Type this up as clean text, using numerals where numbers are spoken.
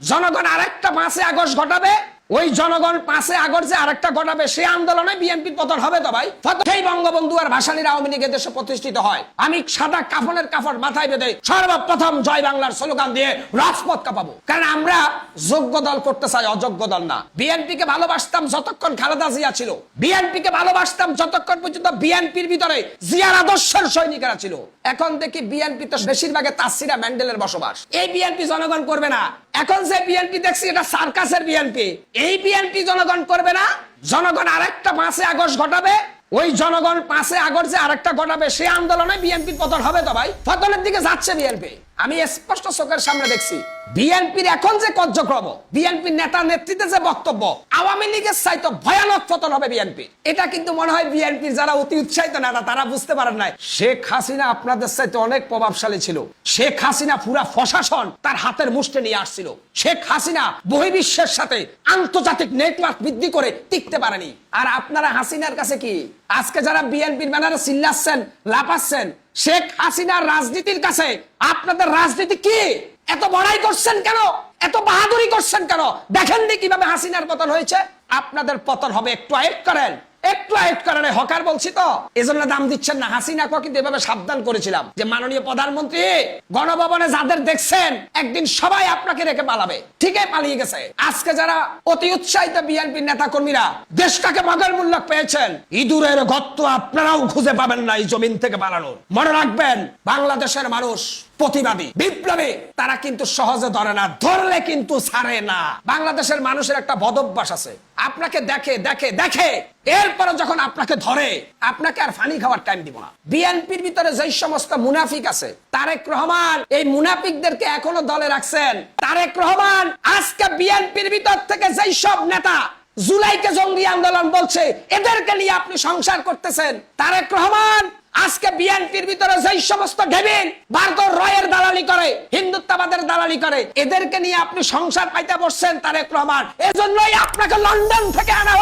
জনগণ আরেকটা 5 আগস্ট ঘটাবে, ওই জনগণ 5 আগস্ট যে আরেকটা ঘটাবে সেই আন্দোলনে বিএনপির পতন হবে তো ভাই। সেই বঙ্গবন্ধু আর ভাসানীর আওয়ামী লীগের দেশে প্রতিষ্ঠিত হয়, আমি সাদা কাফনের কাপড় মাথায় বেঁধে সর্বপ্রথম জয় বাংলার স্লোগান দিয়ে রাজপথ কাঁপাবো। কারণ আমরা যোগ্য দল করতে চাই, অযোগ্য দল না। বিএনপিকে ভালোবাসতাম যতক্ষণ খালেদা জিয়া ছিল, বিএনপিকে ভালোবাসতাম যতক্ষণ পর্যন্ত বিএনপির ভিতরে জিয়ার আদর্শের সৈনিকেরা ছিল। এখন দেখি বিএনপি তো বেশিরভাগে তাসিরা ম্যান্ডেলের বসবাস। এই বিএনপি জনগণ করবে না। এখন যে বিএনপি দেখছি এটা সার্কাসের বিএনপি। এই বিএনপি জনগণ করবে না। জনগণ আরেকটা 5 আগস্ট ঘটাবে, ওই জনগণ 5 আগস্ট যে আরেকটা ঘটাবে সেই আন্দোলনে বিএনপির পতন হবে তো ভাই। পতনের দিকে যাচ্ছে বিএনপি, আমি স্পষ্ট চোখের সামনে দেখছি। বিএনপির এখন যে কার্যক্রম, বিএনপির নেতা নেতৃত্বে যে বক্তব্য, আওয়ামী লীগের চাইতে ভয়ানক পতন হবে বিএনপি। এটা কিন্তু মনে হয় বিএনপির যারা অতি উৎসাহিত নেতা তারা বুঝতে পারেন নাই। শেখ হাসিনা আপনাদের চাইতে অনেক প্রভাবশালী ছিল। শেখ হাসিনা পুরা প্রশাসন তার হাতের মুষ্টি নিয়ে আসছিল। শেখ হাসিনা বহির্বিশ্বের সাথে আন্তর্জাতিক নেটওয়ার্ক বৃদ্ধি করে টিকতে পারেনি। আর আপনারা হাসিনার কাছে কি আজকে যারা বিএনপির ব্যানারে চিল্লাচ্ছেন, লাফাচ্ছেন, শেখ হাসিনার রাজনীতির কাছে আপনাদের রাজনীতি কি? এত বড়াই করছেন কেন? এত বাহাদুরি করছেন কেন? দেখেন নি কিভাবে হাসিনার পতন হয়েছে। আপনাদের পতন হবে, একটু আয়েট করেন, একটু আয়েট করেন। হকার বলছি তো, এজন্য দাম দিচ্ছেন না। হাসিনাকে কিন্তু এভাবে সাবধান করেছিলাম যে মাননীয় প্রধানমন্ত্রী, গণভবনে যাদের দেখছেন একদিন সবাই আপনাকে রেখে পালাবে। ঠিকই পালিয়ে গেছে। আজকে যারা অতি উৎসাহিত বিএনপির নেতা কর্মীরা দেশটাকে মগের মূল্য পেয়েছেন, ইঁদুরের গর্ত আপনারাও খুঁজে পাবেন না এই জমিন থেকে পালানোর। মনে রাখবেন, বাংলাদেশের মানুষ প্রতিবাদী, বিপ্লবী, তারা কিন্তু সহজে ধরে না, ধরলে কিন্তু ছাড়ে না। বাংলাদেশের মানুষের একটা বদভ্যাস আছে, আপনাকে দেখে দেখে দেখে এরপরে যখন আপনাকে ধরে আপনাকে আর ফানি খাওয়ার টাইম দিব না। বিএনপির ভিতরে যেই সমস্ত মুনাফিক আছে, তারেক রহমান এই মুনাফিকদেরকে এখনো দলে রাখছেন। তারেক রহমান আজকে বিএনপির ভিতর থেকে যেই সব নেতা জুলাইকে জঙ্গি আন্দোলন বলছে, এদেরকে নিয়ে আপনি সংসার করতেছেন। তারেক রহমান আজকে বিএনপির ভিতরে যেই সমস্ত ডেভিল বারদর রয়ের দালালি করে, হিন্দুত্ববাদের দালালি করে, এদেরকে নিয়ে আপনি সংসার পাইতে বসছেন তারেক রহমান। এজন্যই আপনাকে লন্ডন থেকে আনা